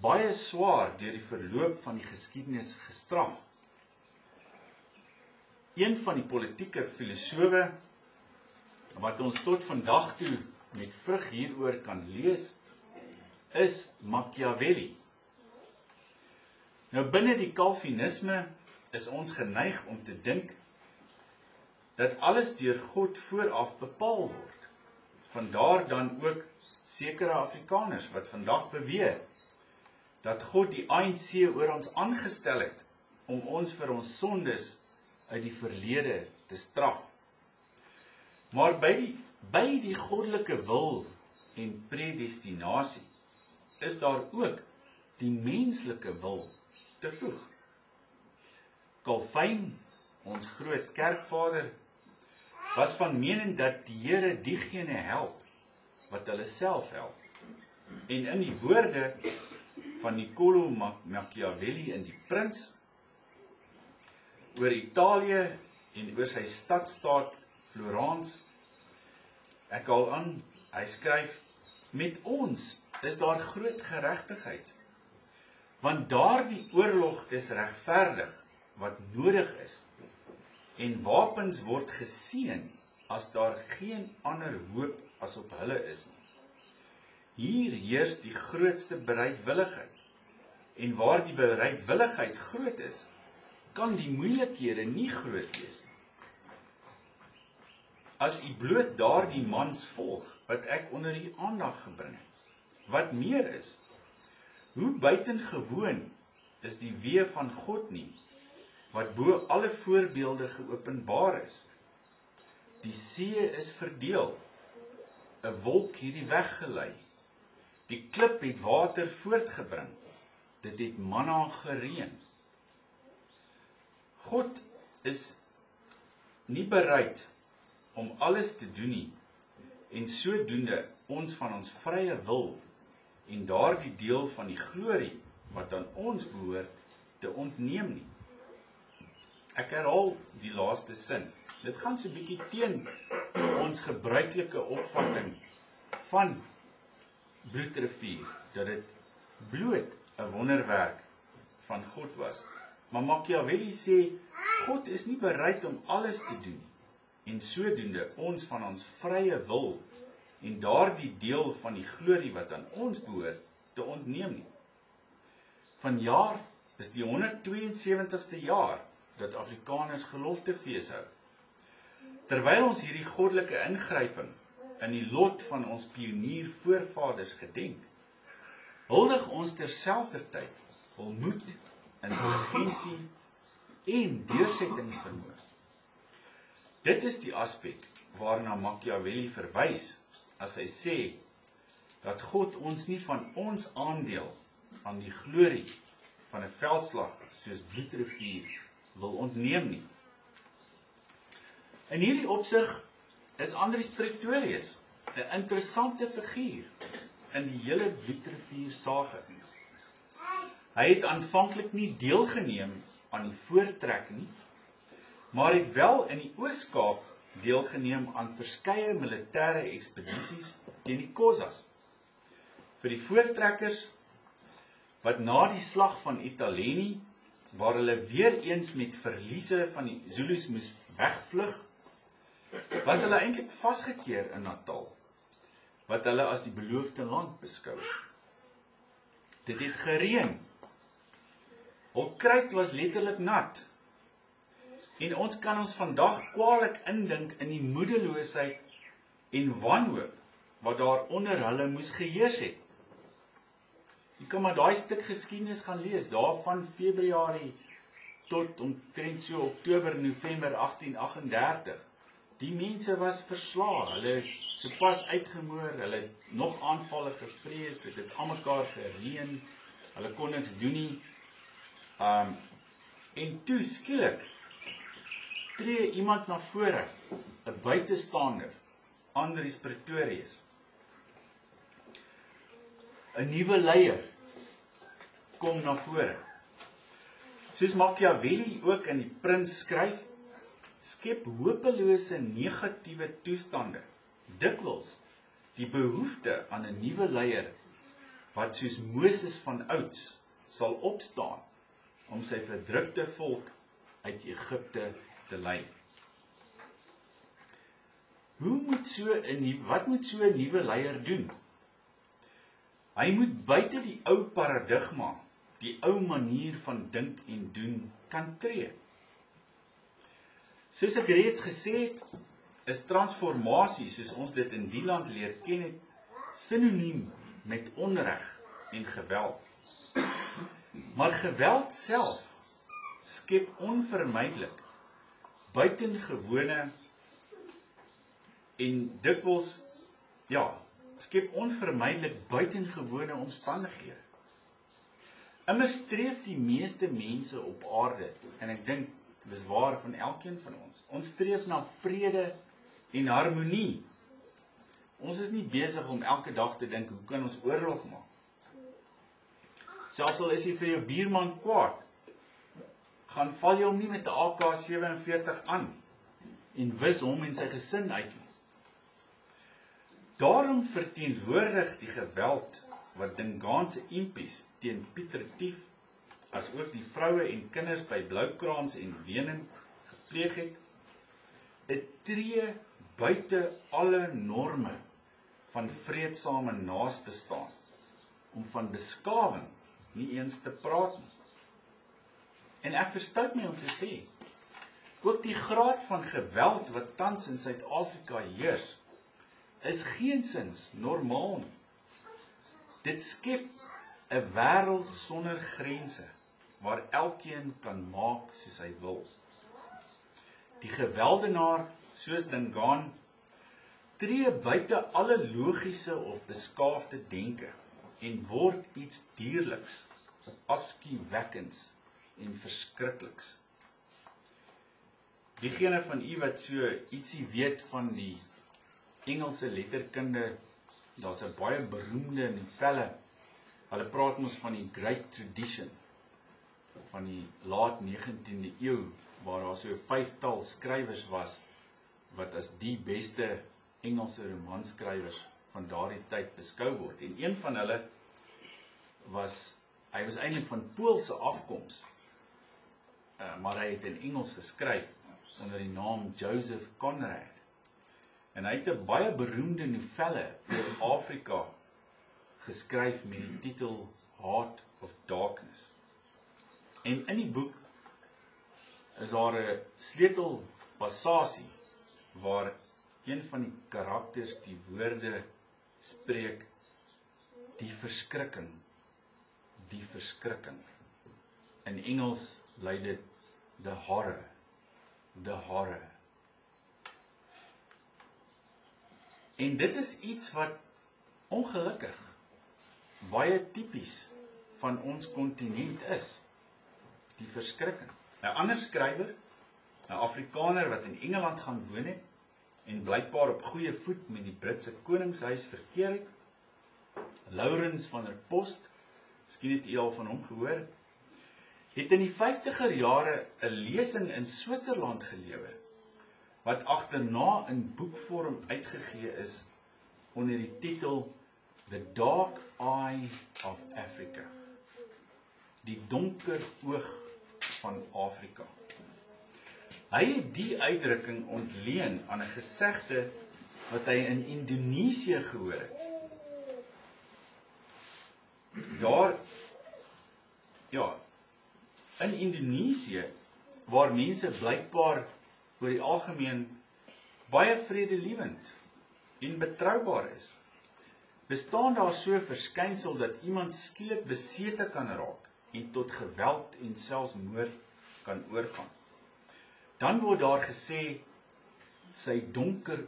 baie swaar deur die verloop van die geskiedenis gestraf. Een van die politieke filosowe wat ons tot vandag toe met vrug hieroor kan lees, is Machiavelli. Nou binne die Calvinisme is ons geneig om te dink dat alles deur God vooraf bepaal word. Vandaar dan ook sekere Afrikaners wat vandag beweer dat God die ANC oor ons aangestel het om ons vir ons sondes uit die verlede te straf. Maar by die goddelike wil en predestinasie is daar ook die menslike wil te voeg. Calvin, ons groot kerkvader, was van mening dat die Here diegene help wat hulle self help. En in die woorde van Niccolò Machiavelli in die Prins oor Italië en oor sy stadstaat Florence, ek haal aan, hy skryf, met ons is daar groot geregtigheid, want daardie oorlog is regverdig wat nodig is, en wapens word geseën as daar geen ander hoop as op hulle is nie. Hier heers die grootste bereidwilligheid, en waar die bereidwilligheid groot is, kan die moeilikhede nie groot wees nie. As u bloot daardie mans volg, wat ek onder u aandag gebring het, wat meer is, hoe buitengewoon is die weë van God nie, wat bo alle voorbeelde geopenbaar is. Die see is verdeel, 'n wolk hierdie weggelei, die klip het water voortgebring, dit het manna gereën. God is nie bereid om alles te doen nie, en sodoende ons van ons vrye wil en daardie deel van die glorie wat aan ons behoort te ontneem nie. Ek herhaal die laaste sin. Dit gaan so 'n bietjie teen ons gebruikelike opvatting van bloedrivier, dat dit bloot 'n wonderwerk van God was. Maar Machiavelli sê, God is nie bereid om alles te doen nie, en sodoende ons van ons vrye wil en daardie deel van die glorie wat aan ons behoort te ontneem nie. Vanjaar is die 172ste jaar dat Afrikaners Geloftefees hou. Terwyl ons hierdie goddelike ingryping in die lot van ons pionier voorvaders gedenk, huldig ons terselfdertyd hul moed, intelligensie en deursettingsvermoë. Dit is die aspek waarna Machiavelli verwys as hy sê dat God ons nie van ons aandeel aan die glorie van 'n veldslag soos bloedrivier wil ontneem nie. In hierdie opsig is Andries Pretorius 'n interessante figuur in die hele bloedrivier sage. Hy het aanvanklik nie deelgeneem aan die voortrek nie, maar het wel in die Oos-Kaap deelgeneem aan verskeie militêre ekspedisies teen die Khoisas. Vir die voortrekkers wat na die slag van Etaleni, waar hulle weer eens met verliese van die Zulus moes wegvlug, was hulle eintlik vasgekeer in Natal, wat hulle as die beloofde land beskou. Dit het gereën. Hul kruit was letterlik nat. En ons kan ons vandag kwaadlik indink in die moedeloosheid en wanhoop wat daar onder hulle moes geheers het. Jy kan maar daai stuk geskiedenis gaan lees, daar van Februarie tot omtrent so Oktober, November 1838. Die mense was verslae, hulle is sopas uitgemoor, hulle het nog aanvalle gevrees, dit het almekaar gereën, hulle kon niks doen nie. En toe skielik tree iemand na vore, 'n buitestander, Andries Pretorius. 'n Nuwe leier kom na vore. Soos Machiavelli ook in die Prins skryf, skep hopelose negatiewe toestande dikwels die behoefte aan 'n nuwe leier wat soos Moses van ouds sal opstaan om sy verdrukte volk uit Egipte te lei. Wat moet so 'n nuwe leier doen? Hy moet buite die ou paradigma, die ou manier van dink en doen, kan tree. Soos ek reeds gesê het, is transformasie, soos ons dit in die land leer ken het, sinoniem met onreg en geweld. Maar geweld self skep onvermydelik buitengewone en dikwels, skep onvermydelik buitengewone omstandighede. Immers streef die meeste mense op aarde, en ek dink, dit is waar van elkeen van ons streef na vrede en harmonie. Ons is nie besig om elke dag te dink, hoe kan ons oorlog maak? Selfs al is jy vir jou buurman kwaad, gaan val jy hom nie met 'n AK-47 aan en wis hom en sy gesin uit nie. Daarom verteenwoordig die geweld wat Dingaanse impies teen Piet Retief, as ook die vroue en kinders by Bloukraans en Wening gepleeg het, 'n tree buite alle norme van vreedsame naasbestaan, om van beskawing nie eens te praat nie. En ek verstout my om te sê, ook die graad van geweld wat tans in Suid-Afrika heers, is geensins normaal nie. Dit skep 'n wêreld sonder grense, waar elkeen kan maak soos hy wil. Die geweldenaar, soos Dingaan, tree buite alle logiese of beskaafde denke en word iets dierliks, afskuwekkends en verskrikliks. Diegene van u wat so ietsie weet van die Engelse letterkunde, daar's 'n baie beroemde novelle, hulle praat ons van die Great Tradition, van die laat 19de eeu, waar daar so 5-tal skrywers was, wat as die beste Engelse romanskrywers van daardie tyd beskou word. En een van hulle was eintlik van Poolse afkoms, maar hy het in Engels geskryf, onder die naam Joseph Conrad. En hy het 'n baie beroemde novelle oor Afrika geskryf met die titel Heart of Darkness. En in die boek is daar 'n sleutelpassasie waar een van die karakters die woorde spreek, die verskrikking, die verskrikking. In Engels lui dit the horror, the horror. En dit is iets wat ongelukkig baie tipies van ons kontinent is, die verskrikking. 'n ander skrywer, 'n Afrikaner wat in Engeland gaan woon het, en blykbaar op goeie voet met die Britse koningshuis verkeer het, Laurens van der Post, miskien het u al van hom gehoor, het in die 50er jare 'n lesing in Switserland gelewer, wat agterna in boekvorm uitgegee is, onder die titel The Dark Eye of Africa, die donker oog van Afrika. Hy het die uitdrukking ontleen aan 'n gesegde wat hy in Indonesië gehoor het. In Indonesië, waar mense blykbaar oor die algemeen baie vredelievend en betroubaar is, bestaan daar so 'n verskynsel dat iemand skielik besete kan raak en tot geweld en selfs moord kan oorgaan. Dan word daar gesê, sy donker